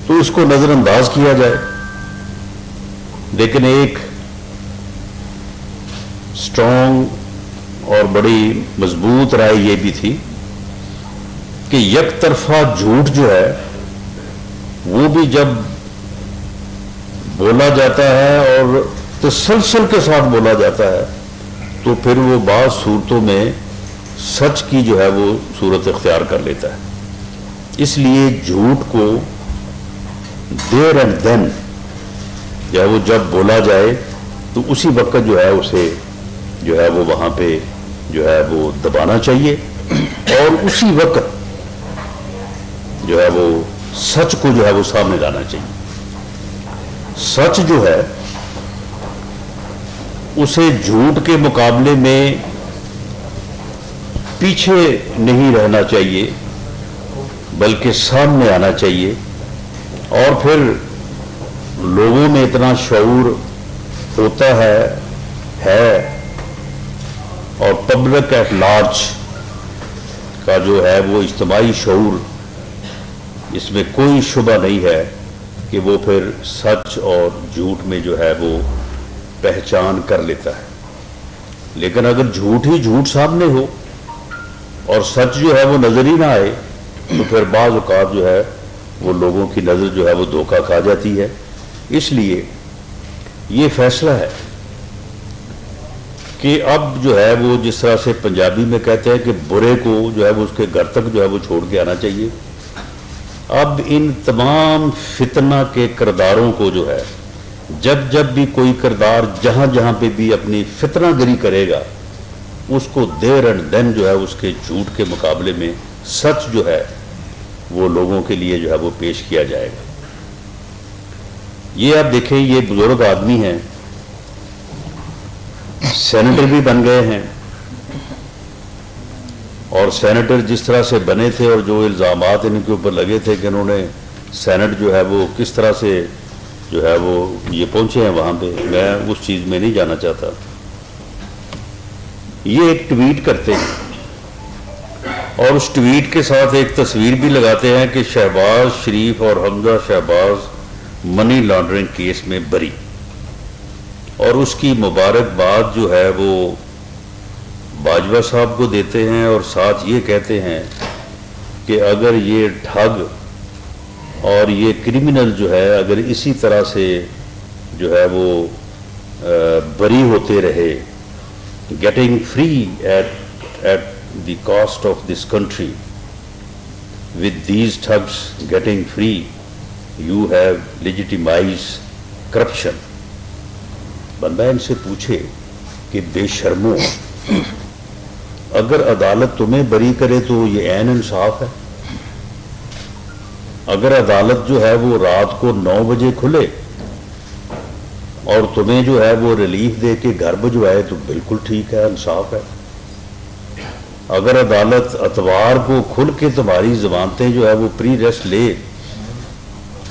تو اس کو نظر انداز کیا جائے. لیکن ایک اسٹرانگ اور بڑی مضبوط رائے یہ بھی تھی کہ یک طرفہ جھوٹ جو ہے وہ بھی جب بولا جاتا ہے اور تسلسل کے ساتھ بولا جاتا ہے تو پھر وہ بعض صورتوں میں سچ کی جو ہے وہ صورت اختیار کر لیتا ہے. اس لیے جھوٹ کو دیر اینڈ دین جو ہے وہ جب بولا جائے تو اسی وقت جو ہے اسے جو ہے وہ وہاں پہ جو ہے وہ دبانا چاہیے اور اسی وقت جو ہے وہ سچ کو جو ہے وہ سامنے لانا چاہیے. سچ جو ہے اسے جھوٹ کے مقابلے میں پیچھے نہیں رہنا چاہیے بلکہ سامنے آنا چاہیے. اور پھر لوگوں میں اتنا شعور ہوتا ہے اور پبلک ایٹ لارج کا جو ہے وہ اجتماعی شعور، اس میں کوئی شبہ نہیں ہے کہ وہ پھر سچ اور جھوٹ میں جو ہے وہ پہچان کر لیتا ہے. لیکن اگر جھوٹ ہی جھوٹ سامنے ہو اور سچ جو ہے وہ نظر ہی نہ آئے تو پھر بعض اوقات جو ہے وہ لوگوں کی نظر جو ہے وہ دھوکہ کھا جاتی ہے. اس لیے یہ فیصلہ ہے کہ اب جو ہے وہ جس طرح سے پنجابی میں کہتے ہیں کہ برے کو جو ہے وہ اس کے گھر تک جو ہے وہ چھوڑ کے آنا چاہیے. اب ان تمام فتنہ کے کرداروں کو جو ہے جب بھی کوئی کردار جہاں جہاں پہ بھی اپنی فتنہ گری کرے گا اس کو دیر اینڈ دین جو ہے اس کے جھوٹ کے مقابلے میں سچ جو ہے وہ لوگوں کے لیے جو ہے وہ پیش کیا جائے گا. یہ آپ دیکھیں یہ بزرگ آدمی ہیں، سینیٹر بھی بن گئے ہیں اور سینیٹر جس طرح سے بنے تھے اور جو الزامات ان کے اوپر لگے تھے کہ انہوں نے سینٹ جو ہے وہ کس طرح سے جو ہے وہ یہ پہنچے ہیں وہاں پہ، میں اس چیز میں نہیں جانا چاہتا. یہ ایک ٹویٹ کرتے ہیں اور اس ٹویٹ کے ساتھ ایک تصویر بھی لگاتے ہیں کہ شہباز شریف اور حمزہ شہباز منی لانڈرنگ کیس میں بری، اور اس کی مبارکباد جو ہے وہ باجوہ صاحب کو دیتے ہیں اور ساتھ یہ کہتے ہیں کہ اگر یہ ٹھگ اور یہ کرمنل جو ہے اگر اسی طرح سے جو ہے وہ بری ہوتے رہے، getting free at the cost of this country, with these thugs getting free you have legitimize corruption. بندہ ان سے پوچھے کہ بے شرمو، اگر عدالت تمہیں بری کرے تو یہ عین انصاف ہے؟ اگر عدالت جو ہے وہ رات کو 9 بجے کھلے اور تمہیں جو ہے وہ ریلیف دے کے گھر بھجوائے تو بالکل ٹھیک ہے، انصاف ہے. اگر عدالت اتوار کو کھل کے تمہاری ضمانتیں جو ہے وہ پری ریسٹ لے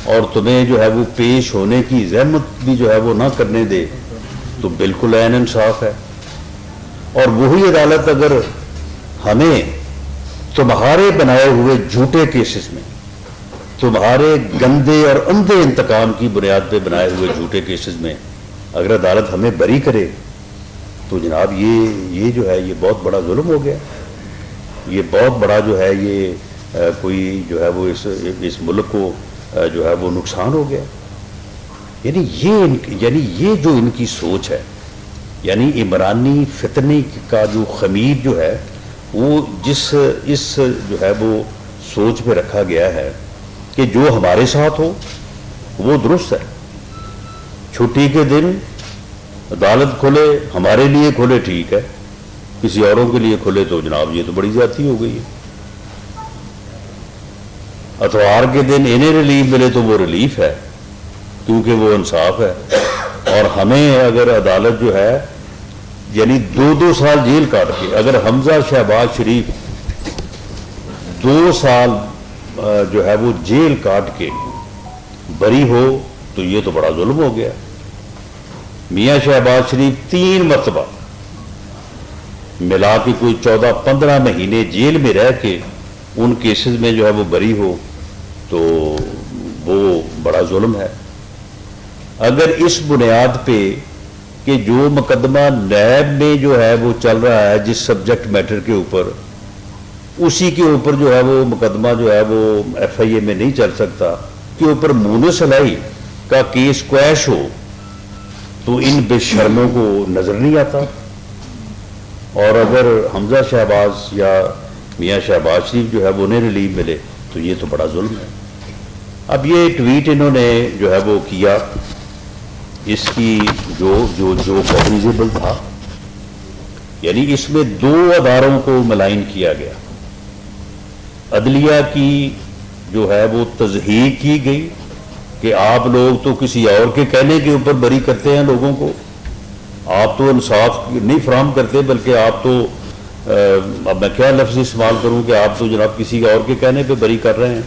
اور تمہیں جو ہے وہ پیش ہونے کی زحمت بھی جو ہے وہ نہ کرنے دے تو بالکل عین انصاف ہے. اور وہی عدالت اگر ہمیں تمہارے بنائے ہوئے جھوٹے کیسز میں، تمہارے گندے اور اندھے انتقام کی بنیاد پہ بنائے ہوئے جھوٹے کیسز میں اگر عدالت ہمیں بری کرے تو جناب یہ جو ہے یہ بہت بڑا ظلم ہو گیا، یہ بہت بڑا جو ہے یہ کوئی جو ہے وہ اس ملک کو جو ہے وہ نقصان ہو گیا. یعنی یہ جو ان کی سوچ ہے، یعنی عمرانی فتنے کا جو خمیر جو ہے وہ اس جو ہے وہ سوچ پہ رکھا گیا ہے کہ جو ہمارے ساتھ ہو وہ درست ہے. چھٹی کے دن عدالت کھلے، ہمارے لیے کھلے ٹھیک ہے، کسی اوروں کے لیے کھلے تو جناب یہ تو بڑی زیادتی ہو گئی ہے. اتوار کے دن انہیں ریلیف ملے تو وہ ریلیف ہے کیونکہ وہ انصاف ہے. اور ہمیں اگر عدالت جو ہے یعنی 2 سال جیل کاٹ کے اگر حمزہ شہباز شریف 2 سال جو ہے وہ جیل کاٹ کے بری ہو تو یہ تو بڑا ظلم ہو گیا. میاں شہباز شریف 3 مرتبہ ملا کے کوئی 14-15 مہینے جیل میں رہ کے ان کیسز میں جو ہے وہ بری ہو تو وہ بڑا ظلم ہے. اگر اس بنیاد پہ کہ جو مقدمہ نیب میں جو ہے وہ چل رہا ہے جس سبجیکٹ میٹر کے اوپر، اسی کے اوپر جو ہے وہ مقدمہ جو ہے وہ ایف آئی اے میں نہیں چل سکتا، کے اوپر مونس علائی کا کیس کویش ہو، تو ان بے شرموں کو نظر نہیں آتا. اور اگر حمزہ شہباز یا میاں شہباز شریف جو ہے وہ انہیں ریلیف ملے تو یہ تو بڑا ظلم ہے. اب یہ ٹویٹ انہوں نے جو ہے وہ کیا، اس کی جو کوگنیزیبل تھا، یعنی اس میں 2 اداروں کو ملائن کیا گیا. عدلیہ کی جو ہے وہ تضحیق کی گئی کہ آپ لوگ تو کسی اور کے کہنے کے اوپر بری کرتے ہیں لوگوں کو، آپ تو انصاف نہیں فراہم کرتے، بلکہ آپ تو اب میں کیا لفظ استعمال کروں کہ آپ تو جناب کسی اور کے کہنے پہ بری کر رہے ہیں.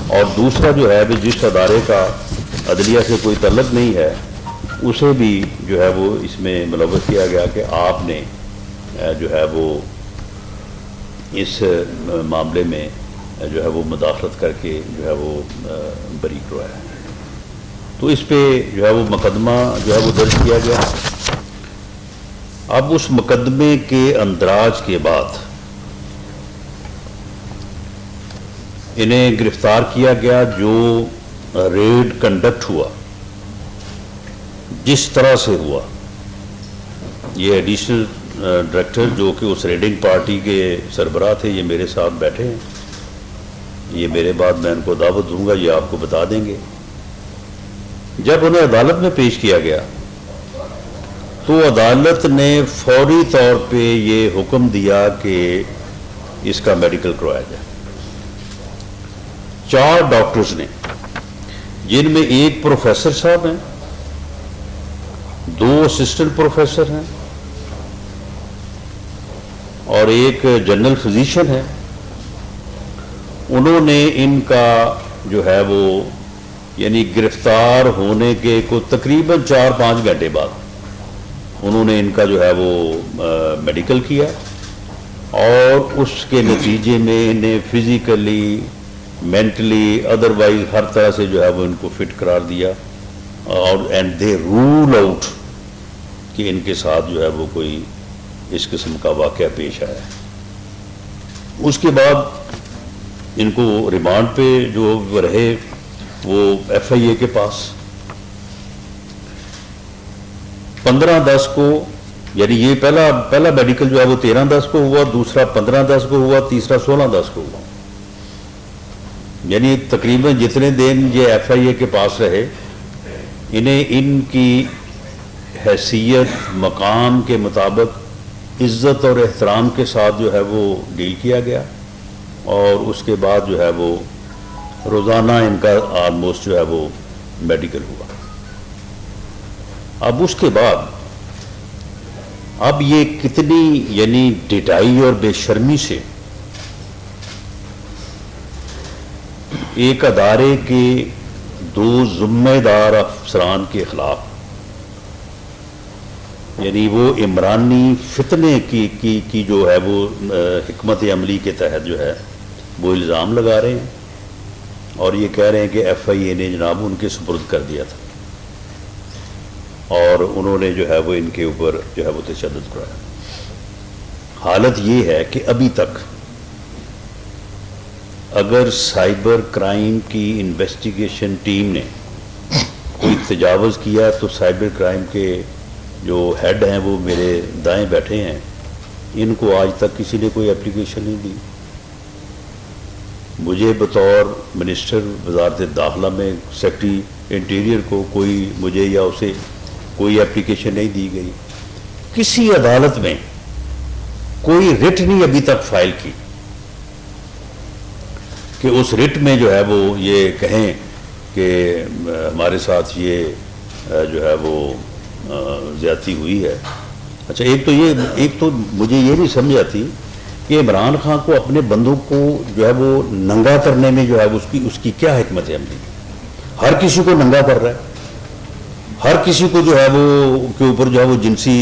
اور دوسرا جو ہے جس ادارے کا عدلیہ سے کوئی تعلق نہیں ہے اسے بھی جو ہے وہ اس میں ملوث کیا گیا کہ آپ نے جو ہے وہ اس معاملے میں جو ہے وہ مداخلت کر کے جو ہے وہ بری کروایا. تو اس پہ جو ہے وہ مقدمہ جو ہے وہ درج کیا گیا. اب اس مقدمے کے اندراج کے بعد انہیں گرفتار کیا گیا. جو ریڈ کنڈکٹ ہوا، جس طرح سے ہوا، یہ ایڈیشنل ڈائریکٹر جو کہ اس ریڈنگ پارٹی کے سربراہ تھے، یہ میرے ساتھ بیٹھے ہیں، یہ میرے بعد میں ان کو دعوت دوں گا، یہ آپ کو بتا دیں گے. جب انہیں عدالت میں پیش کیا گیا تو عدالت نے فوری طور پہ یہ حکم دیا کہ اس کا میڈیکل کروایا جائے. 4 ڈاکٹرز نے، جن میں ایک پروفیسر صاحب ہیں، 2 اسسٹنٹ پروفیسر ہیں اور ایک جنرل فزیشین ہے، انہوں نے ان کا جو ہے وہ یعنی گرفتار ہونے کے کو تقریباً 4-5 گھنٹے بعد انہوں نے ان کا جو ہے وہ میڈیکل کیا، اور اس کے نتیجے میں انہیں فزیکلی، مینٹلی، ادروائز ہر طرح سے جو ہے وہ ان کو فٹ قرار دیا. اور اینڈ دے رول آؤٹ کہ ان کے ساتھ جو ہے وہ کوئی اس قسم کا واقعہ پیش آیا. اس کے بعد ان کو ریمانڈ پہ جو رہے وہ ایف آئی اے کے پاس. 15/10 کو، یعنی یہ پہلا میڈیکل جو ہے وہ 13/10 کو ہوا، دوسرا 15/10 کو ہوا، تیسرا 16/10 کو ہوا. یعنی تقریباً جتنے دن یہ ایف آئی اے کے پاس رہے، انہیں ان کی حیثیت مقام کے مطابق عزت اور احترام کے ساتھ جو ہے وہ ڈیل کیا گیا. اور اس کے بعد جو ہے وہ روزانہ ان کا آلموسٹ جو ہے وہ میڈیکل ہوا. اب اس کے بعد اب یہ کتنی یعنی ڈٹائی اور بے شرمی سے ایک ادارے کے 2 ذمہ دار افسران کے خلاف، یعنی وہ عمرانی فتنے کی جو ہے وہ حکمت عملی کے تحت جو ہے وہ الزام لگا رہے ہیں، اور یہ کہہ رہے ہیں کہ ایف آئی اے نے جناب ان کے سپرد کر دیا تھا اور انہوں نے جو ہے وہ ان کے اوپر جو ہے وہ تشدد کرایا. حالت یہ ہے کہ ابھی تک اگر سائبر کرائم کی انویسٹیگیشن ٹیم نے کوئی تجاوز کیا تو سائبر کرائم کے جو ہیڈ ہیں وہ میرے دائیں بیٹھے ہیں، ان کو آج تک کسی نے کوئی اپلیکیشن نہیں دی. مجھے بطور منسٹر وزارت داخلہ میں سیکرٹری انٹیریئر کو مجھے یا اسے کوئی اپلیکیشن نہیں دی گئی. کسی عدالت میں کوئی رٹ نہیں ابھی تک فائل کی کہ اس رٹ میں جو ہے وہ یہ کہیں کہ ہمارے ساتھ یہ جو ہے وہ زیادتی ہوئی ہے. اچھا، ایک تو مجھے یہ نہیں سمجھ آتی کہ عمران خان کو اپنے بندوں کو جو ہے وہ ننگا کرنے میں جو ہے اس کی کیا حکمت عملی. ہر کسی کو ننگا کر رہا ہے، ہر کسی کو جو ہے وہ کے اوپر جو ہے وہ جنسی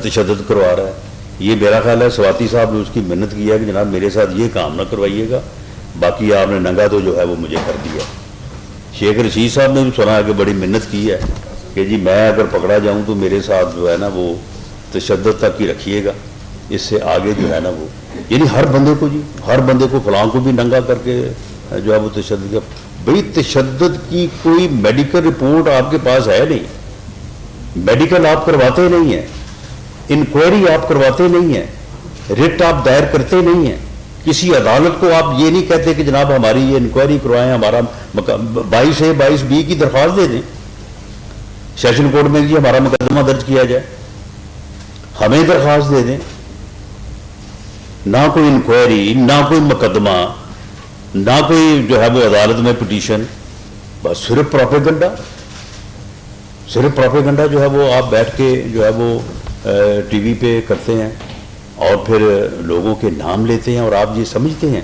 تشدد کروا رہا ہے. یہ میرا خیال ہے سواتی صاحب نے اس کی محنت کی ہے کہ جناب میرے ساتھ یہ کام نہ کروائیے گا، باقی آپ نے ننگا تو جو ہے وہ مجھے کر دیا. شیخ رشید صاحب نے بھی سنا کہ بڑی منت کی ہے کہ جی میں اگر پکڑا جاؤں تو میرے ساتھ جو ہے نا وہ تشدد تک ہی رکھیے گا، اس سے آگے جو ہے نا وہ، یعنی ہر بندے کو، جی ہر بندے کو، فلاں کو بھی ننگا کر کے جو ہے وہ تشدد کا. بھئی تشدد کی کوئی میڈیکل رپورٹ آپ کے پاس ہے نہیں، میڈیکل آپ کرواتے نہیں ہیں، انکوائری آپ کرواتے نہیں ہیں، رٹ آپ دائر کرتے نہیں ہیں، کسی عدالت کو آپ یہ نہیں کہتے کہ جناب ہماری یہ انکوائری کروائیں، ہمارا 22A 22B کی درخواست دے دیں سیشن کورٹ میں، جی ہمارا مقدمہ درج کیا جائے، ہمیں درخواست دے دیں. نہ کوئی انکوائری، نہ کوئی مقدمہ، نہ کوئی جو ہے وہ عدالت میں پٹیشن، بس صرف پروپیگنڈا، صرف پروپیگنڈا جو ہے وہ آپ بیٹھ کے جو ہے وہ ٹی وی پہ کرتے ہیں اور پھر لوگوں کے نام لیتے ہیں، اور آپ یہ سمجھتے ہیں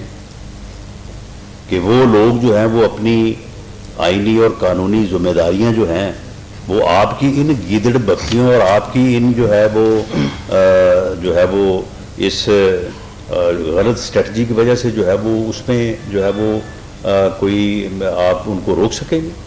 کہ وہ لوگ جو ہیں وہ اپنی آئینی اور قانونی ذمہ داریاں جو ہیں وہ آپ کی ان گیدڑ بکیوں اور آپ کی ان جو ہے وہ اس غلط اسٹریٹجی کی وجہ سے جو ہے وہ اس میں جو ہے وہ کوئی آپ ان کو روک سکیں گے؟